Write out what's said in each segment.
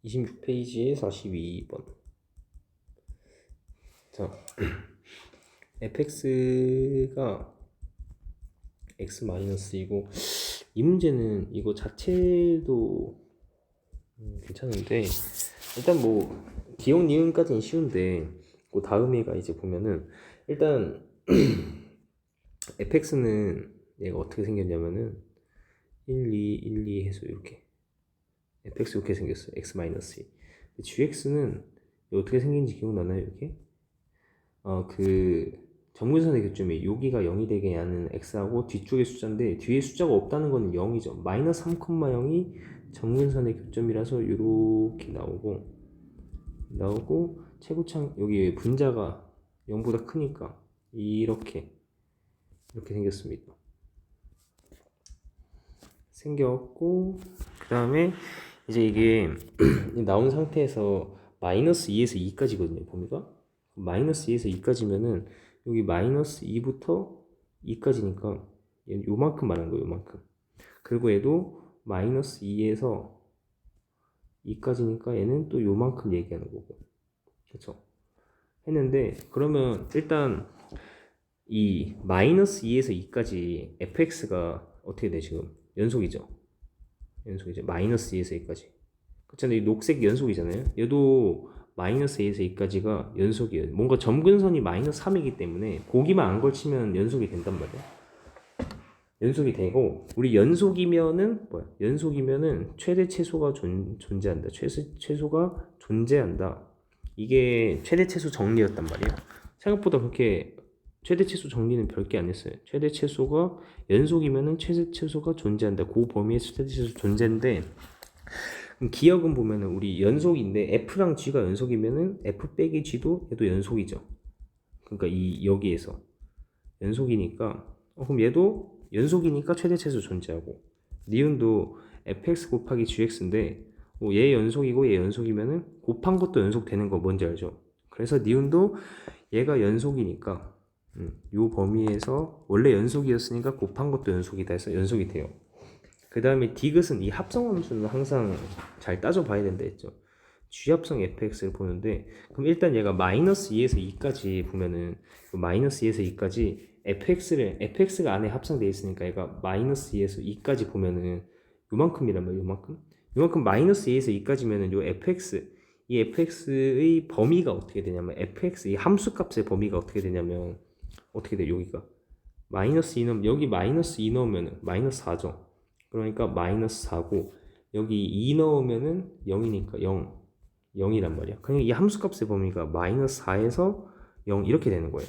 26페이지에 42번. 자, fx가 x-이고 이 문제는 이거 자체도 괜찮은데 일단 뭐 기억 니은까지는 쉬운데 그 다음에가 이제 보면은 일단 fx는 얘가 어떻게 생겼냐면은 1, 2, 1, 2 해서 이렇게 fx 이렇게 생겼어요. x-2. gx는 어떻게 생긴지 기억나나요? 이렇게 그 점근선의 교점이 여기가 0이 되게 하는 x하고 뒤쪽의 숫자인데 뒤에 숫자가 없다는 거는 0이죠. 마이너스 3,0이 점근선의 교점이라서 이렇게 나오고 최고창 여기 분자가 0보다 크니까 이렇게 생겼습니다. 생겼고 그 다음에 이제 이게 나온 상태에서 마이너스 2에서 2까지거든요. 범위가 마이너스 2에서 2까지면은 여기 마이너스 2부터 2까지니까 얘는 요만큼 말한 거예요. 요만큼. 그리고 얘도 마이너스 2에서 2까지니까 얘는 또 요만큼 얘기하는 거고. 그쵸? 했는데 그러면 일단 이 마이너스 2에서 2까지 fx가 어떻게 돼 지금? 연속이죠. 마이너스 2에서 2까지. 그렇잖아요. 이 녹색 연속이잖아요. 얘도 마이너스 2에서 2까지가 연속이에요. 뭔가 점근선이 마이너스 3이기 때문에 고기만 안 걸치면 연속이 된단 말이야. 연속이 되고 우리 연속이면은 뭐야? 연속이면은 최대 최소가 존재한다. 최소가 존재한다. 이게 최대 최소 정리였단 말이야. 생각보다 그렇게 최대 최소 정리는 별게 안 했어요. 최대 최소가 연속이면은 최대 최소가 존재한다. 그 범위의 최대 최소 존재인데 기억은 보면은 우리 연속인데 f랑 g가 연속이면은 f 빼기 g도 얘도 연속이죠. 그러니까 이 여기에서 연속이니까 그럼 얘도 연속이니까 최대 최소 존재하고 니은도 fx 곱하기 gx인데 얘 연속이고 얘 연속이면은 곱한 것도 연속되는 거 뭔지 알죠? 그래서 니은도 얘가 연속이니까 요 범위에서 원래 연속이었으니까 곱한 것도 연속이다 해서 연속이 돼요. 그 다음에 디귿은 이 합성함수는 항상 잘 따져봐야 된다 했죠. G합성 fx를 보는데 그럼 일단 얘가 마이너스 2에서 2까지 보면은 마이너스 2에서 2까지 fx가 안에 합성되어 있으니까 얘가 마이너스 2에서 2까지 보면은 요만큼이란 말이에요. 요만큼 마이너스 2에서 2까지면은 요 이 fx의 범위가 어떻게 되냐면 fx 이 함수값의 범위가 어떻게 되냐면 어떻게 돼 여기가 마이너스 2 넣으면 여기 마이너스 2 넣으면은 마이너스 4죠. 그러니까 마이너스 4고 여기 2 넣으면은 0이니까 0이란 말이야. 그러니까 이 함수값의 범위가 마이너스 4에서 0 이렇게 되는 거예요.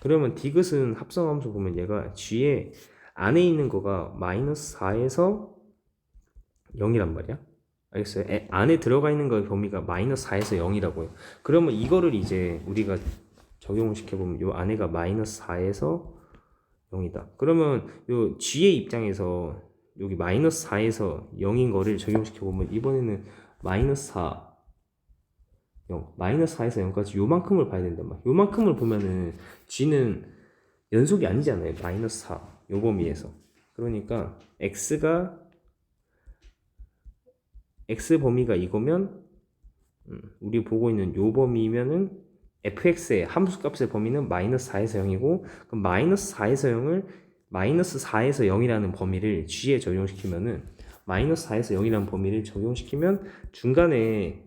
그러면 디귿은 합성함수 보면 얘가 g에 안에 있는 거가 마이너스 4에서 0이란 말이야. 알겠어요? 안에 들어가 있는 거의 범위가 마이너스 4에서 0이라고요. 그러면 이거를 이제 우리가 적용을 시켜보면 요 안에가 마이너스 4에서 0이다. 그러면 요 g의 입장에서 여기 마이너스 4에서 0인 거를 적용시켜보면 이번에는 마이너스 4, 0, 마이너스 4에서 0까지 요만큼을 봐야 된단 말이야. 요만큼을 보면은 g는 연속이 아니잖아요. 마이너스 4, 요 범위에서. 그러니까 x 범위가 이거면 우리 보고 있는 요 범위면은 fx의 함수값의 범위는 마이너스 4에서 0이고 그럼 마이너스 4에서 0을 마이너스 4에서 0이라는 범위를 g에 적용시키면은 마이너스 4에서 0이라는 범위를 적용시키면 중간에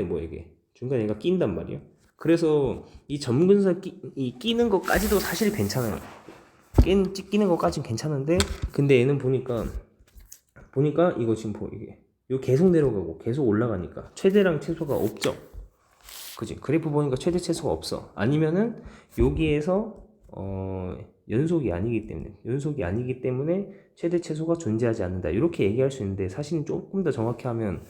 뭐 이게 중간에 얘가 낀단 말이야. 그래서 이 점근선 끼는 것까지도 사실 괜찮아요. 끼는 것까지는 괜찮은데 근데 얘는 보니까 이거 지금 이게 요 계속 내려가고 계속 올라가니까 최대랑 최소가 없죠. 그지? 그래프 보니까 최대 최소가 없어. 아니면은 여기에서 연속이 아니기 때문에 최대 최소가 존재하지 않는다. 이렇게 얘기할 수 있는데 사실은 조금 더 정확히 하면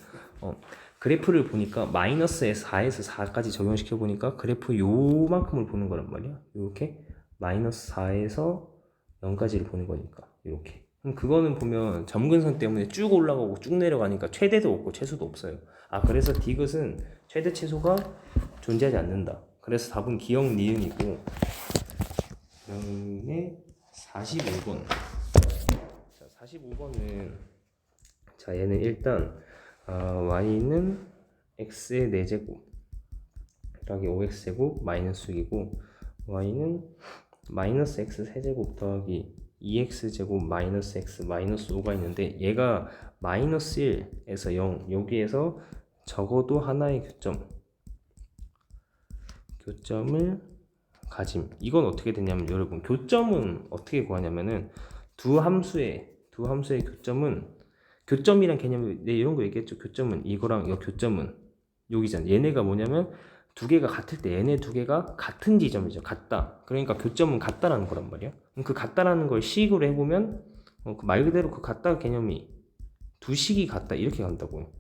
그래프를 보니까 마이너스 4에서 4까지 적용시켜 보니까 그래프 요만큼을 보는 거란 말이야. 이렇게 마이너스 4에서 0까지를 보는 거니까 이렇게. 그럼 그거는 보면 점근선 때문에 쭉 올라가고 쭉 내려가니까 최대도 없고 최소도 없어요. 그래서 디귿은 최대 최소가 존재하지 않는다. 그래서 답은 기억 니은이고 그다음에 45번. 자, 45번은 자 얘는 일단 y는 x의 4제곱 더하기 5x제곱 마이너스 6이고 y는 마이너스 x 세제곱 더하기 2x제곱 마이너스 x 마이너스 5가 있는데 얘가 마이너스 1에서 0 여기에서 적어도 하나의 교점을 가짐. 이건 어떻게 되냐면 여러분 교점은 어떻게 구하냐면은 두 함수의 교점이란 개념이 이런 거 얘기했죠. 교점은 이거랑 이 교점은 여기잖아. 얘네가 뭐냐면 두 개가 같을 때 얘네 두 개가 같은 지점이죠. 같다. 그러니까 교점은 같다라는 거란 말이야. 그럼 그 같다라는 걸 식으로 해보면 그 말 그대로 그 같다 개념이 두 식이 같다 이렇게 간다고요.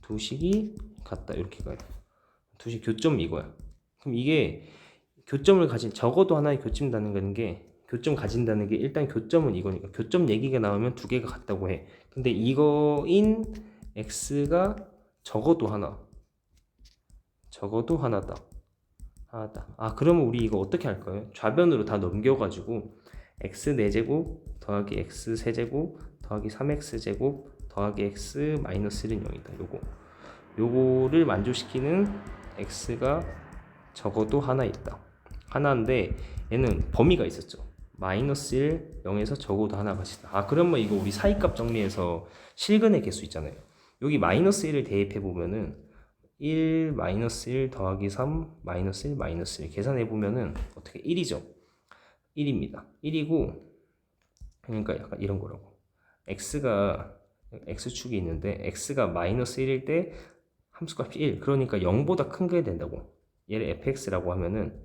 두 식이 같다 이렇게 가요. 두 식 교점 이거야. 그럼 이게 교점을 가진 적어도 하나의 교점 가진다는 게 일단 교점은 이거니까 교점 얘기가 나오면 두 개가 같다고 해. 근데 이거인 x가 적어도 하나다. 아 그러면 우리 이거 어떻게 할까요? 좌변으로 다 넘겨가지고 x 4제곱 더하기 x 세제곱 더하기 3x제곱 더하기 x 마이너스 1은 0이다. 요거를 만족시키는 x가 적어도 하나 있다. 하나인데 얘는 범위가 있었죠. 마이너스 1, 0에서 적어도 하나가 있다. 아 그러면 이거 우리 사이값 정리해서 실근의 개수 있잖아요. 여기 마이너스 1을 대입해 보면은 1 마이너스 1 더하기 3 마이너스 1 마이너스 1 계산해 보면은 어떻게 1이죠. 1입니다. 1이고 그러니까 약간 이런 거라고. x가 x축이 있는데 x가 마이너스 1일 때 함수값이 1 그러니까 0보다 큰 게 된다고. 얘를 fx라고 하면은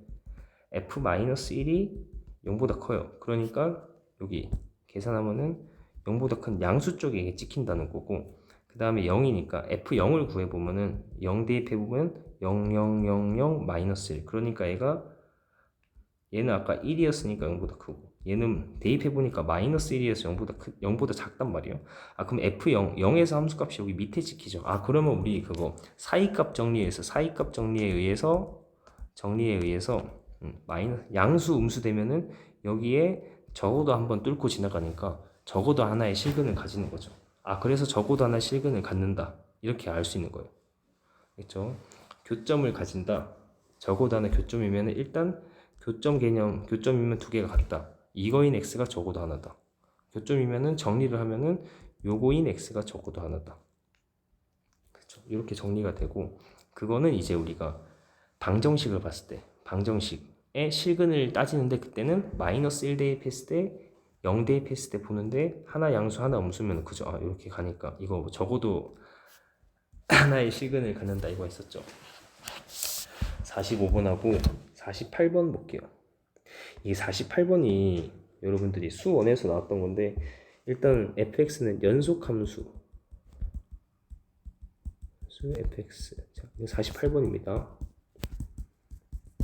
f-1이 0보다 커요. 그러니까 여기 계산하면은 0보다 큰 양수 쪽에 이게 찍힌다는 거고 그 다음에 0이니까 f0을 구해보면은 0 대입해보면 0, 0, 0, 0, 마이너스 1 그러니까 얘는 아까 1이었으니까 0보다 크고 얘는 대입해보니까 마이너스 1이어서 0보다 작단 말이에요. 아 그럼 f0, 0에서 함수값이 여기 밑에 찍히죠. 아 그러면 우리 그거 사이값 정리에 의해서 양수 음수 되면은 여기에 적어도 한번 뚫고 지나가니까 적어도 하나의 실근을 가지는 거죠. 아 그래서 적어도 하나의 실근을 갖는다 이렇게 알 수 있는 거예요. 그렇죠? 교점을 가진다. 적어도 하나 교점이면 일단 교점이면 두 개가 같다. 이거인 x가 적어도 하나다. 교점이면은 정리를 하면은 요거인 x가 적어도 하나다. 그렇죠? 이렇게 정리가 되고 그거는 이제 우리가 방정식을 봤을 때 방정식의 실근을 따지는데 그때는 마이너스 1 대입했을 때 0 대입했을 때 보는데 하나 양수 하나 음수면 그죠? 아 이렇게 가니까 이거 적어도 하나의 실근을 갖는다 이거 했었죠. 45번하고 48번 볼게요. 이 48번이 여러분들이 수원에서 나왔던 건데 일단 fx는 연속함수 fx 자 48번입니다.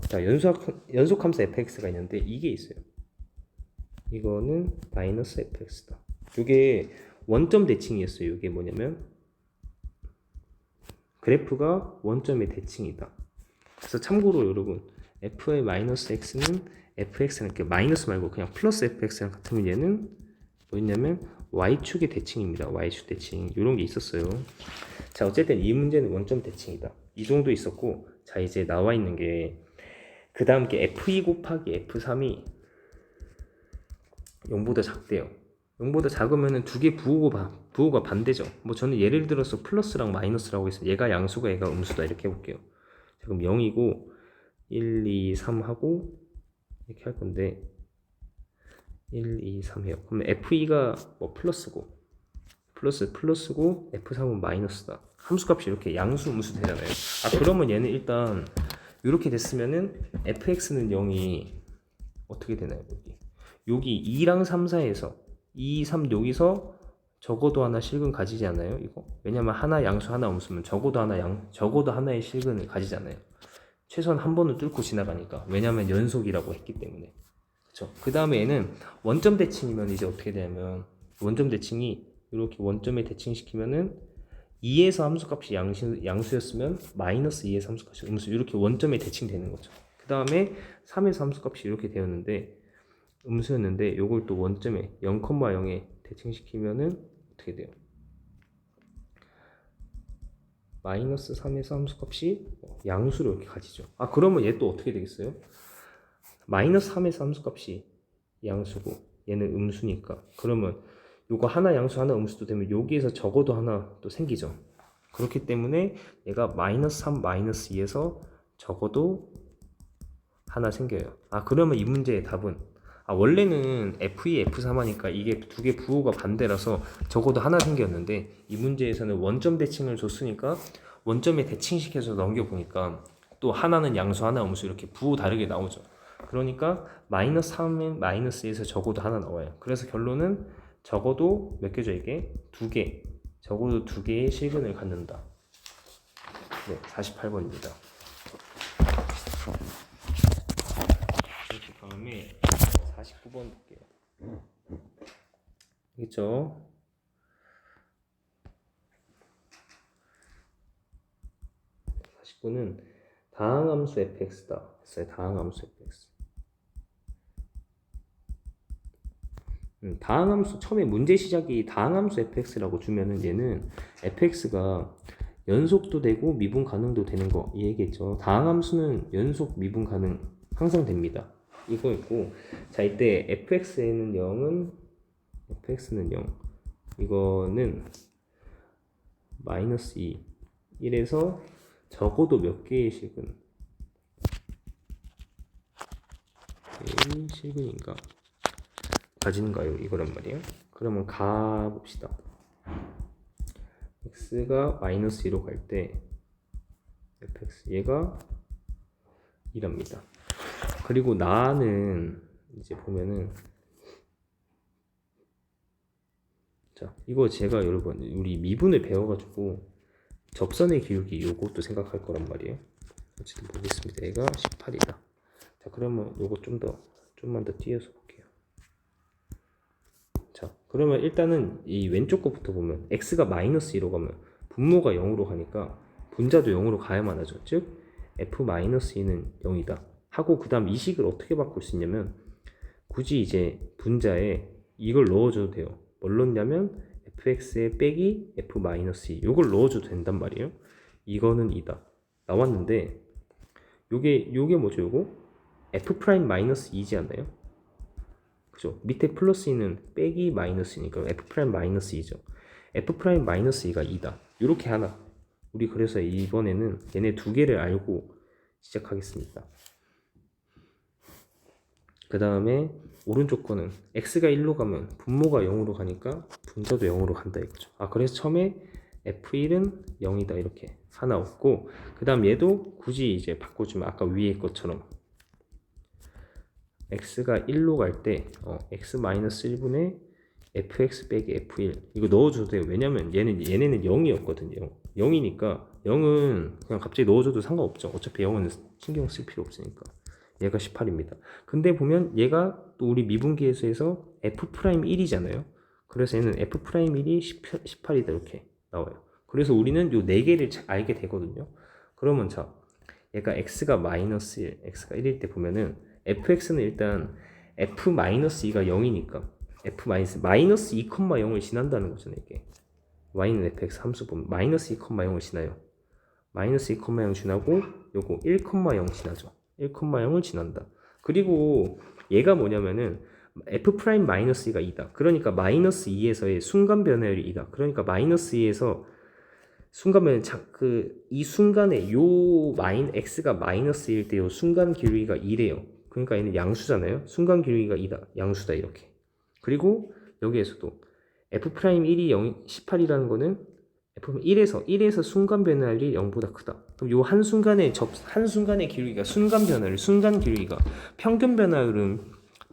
자 연속함수 fx가 있는데 이게 있어요. 이거는 마이너스 fx다. 이게 원점 대칭이었어요. 이게 뭐냐면 그래프가 원점의 대칭이다. 그래서 참고로 여러분 f의 마이너스 x는 fx랑 이렇게 마이너스 말고 그냥 플러스 fx랑 같으면 얘는 뭐였냐면 y축의 대칭입니다. y축 대칭 이런 게 있었어요. 자 어쨌든 이 문제는 원점 대칭이다. 이 정도 있었고 자 이제 나와 있는 게 그 다음 게 f2 곱하기 f3이 0보다 작대요. 0보다 작으면은 두 개 부호가 반대죠. 뭐 저는 예를 들어서 플러스랑 마이너스라고 해서 얘가 양수가 얘가 음수다 이렇게 해볼게요. 자, 그럼 0이고 1, 2, 3 하고 이렇게 할 건데 1, 2, 3 해요. 그러면 f2가 뭐 플러스고 f3은 마이너스다. 함수값이 이렇게 양수 음수 되잖아요. 아 그러면 얘는 일단 이렇게 됐으면은 fx는 0이 어떻게 되나요? 여기 2랑 3 사이에서 2, 3 여기서 적어도 하나 실근 가지지 않아요? 이거? 왜냐면 하나 양수 하나 음수면 적어도 하나의 실근을 가지잖아요. 최소한 한 번은 뚫고 지나가니까. 왜냐면 연속이라고 했기 때문에. 그쵸? 그 다음에 얘는 원점 대칭이면 이제 어떻게 되냐면 원점 대칭이 이렇게 원점에 대칭시키면은 2에서 함수값이 양수였으면 마이너스 2에서 함수값이 음수 이렇게 원점에 대칭되는 거죠. 그 다음에 3에서 함수값이 이렇게 되었는데 음수였는데 요걸 또 원점에 0,0에 대칭시키면은 어떻게 돼요? 마이너스 3에서 함수값이 양수로 이렇게 가지죠. 아, 그러면 얘 또 어떻게 되겠어요? 마이너스 3에서 함수값이 양수고 얘는 음수니까 그러면 요거 하나 양수 하나 음수도 되면 여기에서 적어도 하나 또 생기죠. 그렇기 때문에 얘가 마이너스 3 마이너스 2에서 적어도 하나 생겨요. 아, 그러면 이 문제의 답은 원래는 F2, F3 하니까 이게 두 개 부호가 반대라서 적어도 하나 생겼는데 이 문제에서는 원점 대칭을 줬으니까 원점에 대칭시켜서 넘겨보니까 또 하나는 양수 하나 음수 이렇게 부호 다르게 나오죠. 그러니까 마이너스 3은 마이너스 2에서 적어도 하나 나와요. 그래서 결론은 적어도 몇 개죠 이게? 두 개. 적어도 두 개의 실근을 갖는다. 네, 48번입니다. 그 다음에 49번 볼게요. 알겠죠? 는 다항함수 fx다 했어요. 다항함수 fx. 다항함수 처음에 문제 시작이 다항함수 fx라고 주면은 얘는 fx가 연속도 되고 미분 가능도 되는 거 이 얘기했죠. 다항함수는 연속 미분 가능 항상 됩니다. 이거 있고 자 이때 fx는 0은 fx는 0 이거는 마이너스 2 1에서 적어도 몇 개의 실근 실근인가 가지는가요? 이거란 말이에요. 그러면 가봅시다. x가 마이너스 2로 갈 때 fx 얘가 2랍니다. 그리고 나는 이제 보면은 자 이거 제가 여러분 우리 미분을 배워가지고 접선의 기울기 요것도 생각할 거란 말이에요. 어쨌든 보겠습니다. 얘가 18이다. 자 그러면 요거 좀만 더 띄어서 볼게요. 자 그러면 일단은 이 왼쪽 거부터 보면 x가 마이너스 2로 가면 분모가 0으로 가니까 분자도 0으로 가야만 하죠. 즉 f-2는 0이다 하고 그 다음 이 식을 어떻게 바꿀 수 있냐면 굳이 이제 분자에 이걸 넣어줘도 돼요. 뭘 넣냐면 fx에 빼기 f-2 요걸 넣어줘도 된단 말이에요. 이거는 2다 나왔는데 요게 뭐죠? 요거 f'-2지 않나요? 그죠? 밑에 플러스 2는 빼기 마이너스니까 f'-2죠. f'-2가 2다 요렇게 하나 우리 그래서 이번에는 얘네 두 개를 알고 시작하겠습니다. 그 다음에 오른쪽 거는 x가 1로 가면 분모가 0으로 가니까 분자도 0으로 간다 이거죠. 그래서 처음에 f1은 0이다 이렇게 하나 얻고 그 다음 얘도 굳이 이제 바꿔주면 아까 위에 것처럼 x가 1로 갈 때 x-1분의 fx 빼기 f1 이거 넣어줘도 돼요. 왜냐면 얘네는 0이었거든요. 0이니까 0은 그냥 갑자기 넣어줘도 상관없죠. 어차피 0은 신경 쓸 필요 없으니까. 얘가 18입니다. 근데 보면 얘가 또 우리 미분계에서 f'1이잖아요. 그래서 얘는 f'1이 18이다 이렇게 나와요. 그래서 우리는 요 4개를 알게 되거든요. 그러면 자 얘가 x가 마이너스 1, x가 1일 때 보면은 fx는 일단 f-2가 0이니까 f-마이너스 2,0을 지난다는 거잖아요. 이게 y는 fx 함수 보면 마이너스 2,0을 지나요. 마이너스 2,0 지나고 요거 1,0 지나죠. 1,0을 지난다. 그리고 얘가 뭐냐면은 f'-2가 2다. 그러니까 마이너스 2에서의 순간 변화율이 2다. 그러니까 마이너스 2에서 순간 변화 이 순간에 요 x가 마이너스 1일 때 요 순간 기울기가 2래요. 그러니까 얘는 양수잖아요. 순간 기울기가 2다. 양수다 이렇게. 그리고 여기에서도 f'1이 18이라는 거는 f1에서 순간 변화율이 0보다 크다. 그럼 요 한순간의 기울기가 순간 기울기가 평균 변화율은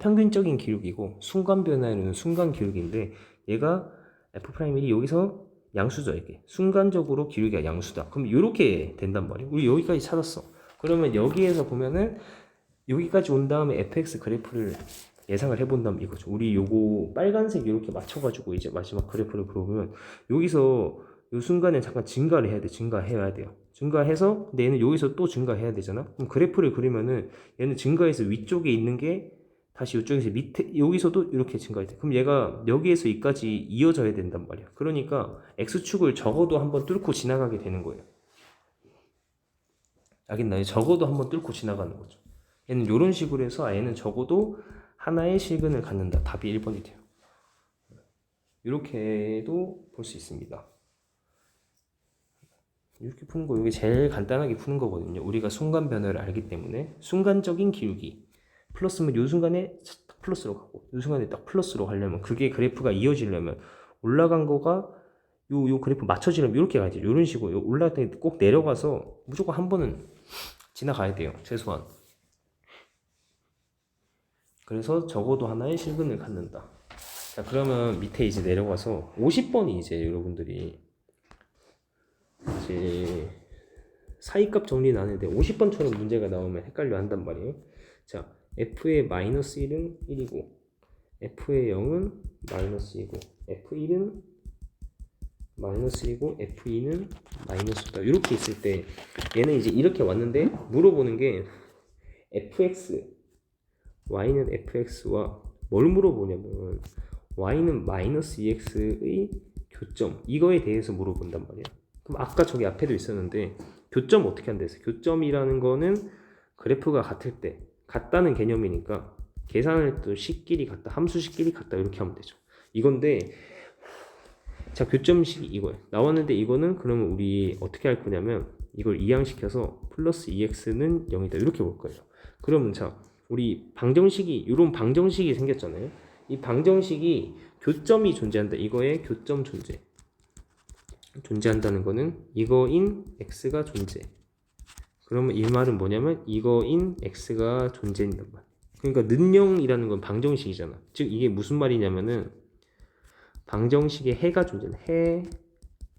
평균적인 기울기고 순간 변화율은 순간 기울기인데 얘가 f'1이 여기서 양수죠. 이게 순간적으로 기울기가 양수다. 그럼 이렇게 된단 말이에요. 우리 여기까지 찾았어. 그러면 여기에서 보면은 여기까지 온 다음에 fx 그래프를 예상을 해본다면 이거죠. 우리 요거 빨간색 이렇게 맞춰가지고 이제 마지막 그래프를 그려보면 여기서 요 순간에 잠깐 증가를 해야 돼. 증가해야 돼요. 증가해서 근데 얘는 여기서 또 증가해야 되잖아. 그럼 그래프를 그리면은 얘는 증가해서 위쪽에 있는 게 다시 이쪽에서 밑에 여기서도 이렇게 증가해 돼. 그럼 얘가 여기에서 여기까지 이어져야 된단 말이야. 그러니까 x축을 적어도 한번 뚫고 지나가게 되는 거예요. 알겠나요? 적어도 한번 뚫고 지나가는 거죠. 얘는 이런 식으로 해서 얘는 적어도 하나의 실근을 갖는다. 답이 1번이 돼요. 이렇게도 볼 수 있습니다. 이렇게 푸는 거, 이게 제일 간단하게 푸는 거거든요. 우리가 순간 변화를 알기 때문에 순간적인 기울기 플러스면 요 순간에 딱 플러스로 가고 요 순간에 딱 플러스로 가려면 그게 그래프가 이어지려면 올라간 거가 요 그래프 맞춰지려면 이렇게 가야죠. 이런 식으로 올라갈 때 꼭 내려가서 무조건 한 번은 지나가야 돼요. 최소한. 그래서 적어도 하나의 실근을 갖는다. 자, 그러면 밑에 이제 내려가서 50번이 이제 여러분들이 이제 사이값 정리는 안 했는데 50번처럼 문제가 나오면 헷갈려 한단 말이에요. 자, f의 마이너스 1은 1이고 f의 0은 마이너스 2고 f1은 마이너스 1이고 f2는 마이너스 2다. 이렇게 있을 때 얘는 이제 이렇게 왔는데 물어보는 게 fx y는 fx와 뭘 물어보냐면 y는 마이너스 2x의 교점 이거에 대해서 물어본단 말이야. 그럼 아까 저기 앞에도 있었는데 교점 어떻게 한다 했어요? 교점이라는 거는 그래프가 같을 때 같다는 개념이니까 계산을 또 식끼리 같다 함수식끼리 같다 이렇게 하면 되죠. 이건데 자 교점식이 이거예요. 나왔는데 이거는 그러면 우리 어떻게 할 거냐면 이걸 이항시켜서 플러스 2x는 0이다 이렇게 볼 거예요. 그러면 자 우리 방정식이 이런 방정식이 생겼잖아요. 이 방정식이 교점이 존재한다. 이거의 교점 존재한다는 거는 이거인 x가 존재. 그러면 이 말은 뭐냐면 이거인 x가 존재한단 말. 그러니까 는영이라는 건 방정식이잖아. 즉 이게 무슨 말이냐면은 방정식의 해가 존재해. 해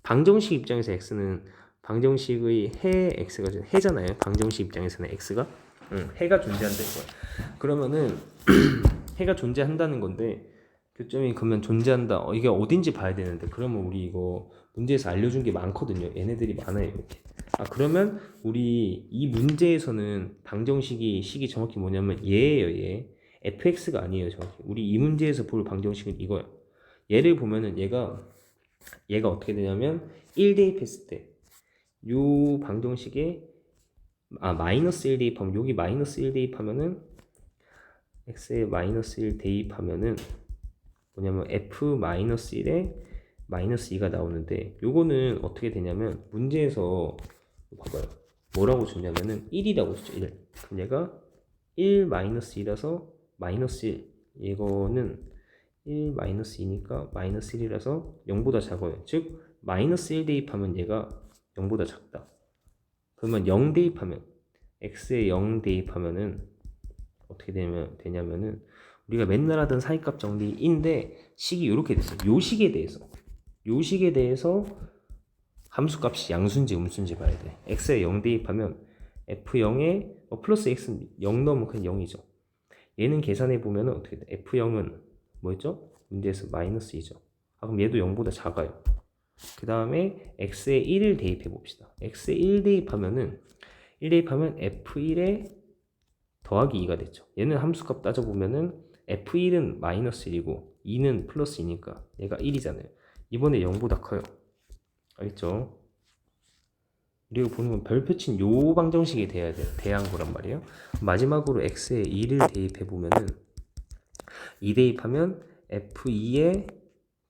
방정식 입장에서 x는 방정식의 해 x가 해잖아요. 방정식 입장에서는 x가 해가 존재한다 이거야. 그러면은 해가 존재한다는 건데 교점이 그러면 존재한다. 이게 어딘지 봐야 되는데 그러면 우리 이거 문제에서 알려준 게 많거든요. 얘네들이 많아요 이렇게. 그러면 우리 이 문제에서는 방정식이 정확히 뭐냐면 얘예요. 얘 fx가 아니에요 정확히. 우리 이 문제에서 볼 방정식은 이거야. 얘를 보면은 얘가 어떻게 되냐면 1 대입했을 때 요 방정식에 마이너스 1 대입하면 여기 마이너스 1 대입하면은 x에 마이너스 1 대입하면은 뭐냐면 f 마이너스 1에 마이너스 2가 나오는데 요거는 어떻게 되냐면 문제에서 봐봐요. 뭐라고 줬냐면은 1이라고 줬죠. 1. 그럼 얘가 1 마이너스 2라서 마이너스 1. 이거는 1 마이너스 2니까 마이너스 1이라서 0보다 작아요. 즉 마이너스 1 대입하면 얘가 0보다 작다. 그러면 0 대입하면 x에 0 대입하면은 어떻게 되냐면은 우리가 맨날 하던 사이값 정리인데 식이 이렇게 됐어요. 요 식에 대해서 함수값이 양수인지 음수인지 봐야 돼. x에 0 대입하면 f0에 플러스 x는 0 넣으면 그냥 0이죠. 얘는 계산해 보면은 어떻게 돼? f0은 뭐였죠? 문제에서 마이너스 2죠. 그럼 얘도 0보다 작아요. 그 다음에 x에 1을 대입해 봅시다. x에 1 대입하면 f1에 더하기 2가 됐죠. 얘는 함수값 따져보면은 f1은 마이너스 1이고 2는 플러스 2니까 얘가 1이잖아요. 이번에 0보다 커요. 알겠죠? 우리가 보는 건 별표친 요 방정식이 돼야 돼. 대한 거란 말이에요. 마지막으로 x에 2를 대입해보면은 2 대입하면 f2에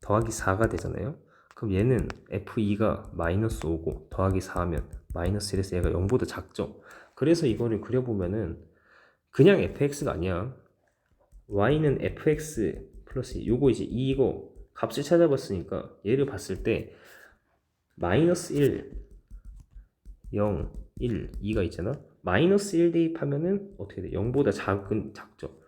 더하기 4가 되잖아요. 그럼 얘는 f2가 마이너스 5고 더하기 4하면 마이너스 1에서 얘가 0보다 작죠. 그래서 이거를 그려보면은 그냥 fx가 아니야. y는 fx 플러스 요거 이제 2이고 값을 찾아봤으니까 얘를 봤을 때 마이너스 1, 0, 1, 2가 있잖아. 마이너스 1 대입하면은 어떻게 돼? 0보다 작죠.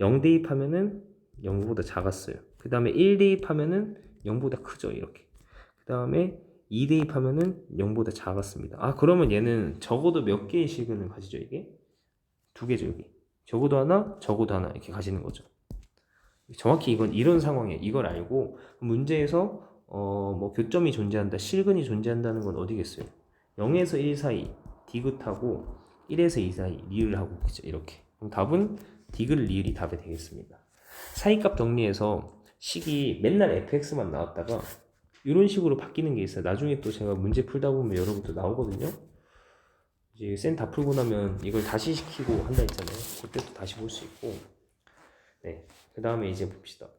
0 대입하면은 0보다 작았어요. 그 다음에 1 대입하면은 0보다 크죠. 이렇게. 그 다음에 2 대입하면은 0보다 작았습니다. 그러면 얘는 적어도 몇 개의 실근을 가지죠, 이게? 2개죠, 여기. 적어도 하나, 이렇게 가지는 거죠. 정확히 이건 이런 상황이에요. 이걸 알고 문제에서 뭐 교점이 존재한다, 실근이 존재한다는 건 어디겠어요? 0에서 1 사이 디귿하고 1에서 2 사이 리을 하고 있죠. 이렇게. 그럼 답은 디귿 리을이 답이 되겠습니다. 사이값 정리해서 식이 맨날 fx만 나왔다가 이런 식으로 바뀌는 게 있어요. 나중에 또 제가 문제 풀다 보면 여러분도 나오거든요. 이제 쌤 다 풀고 나면 이걸 다시 시키고 한다 했잖아요. 그때 또 다시 볼 수 있고. 네. 그 다음에 이제 봅시다.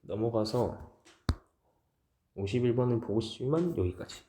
넘어가서 51번을 보고 싶지만 여기까지.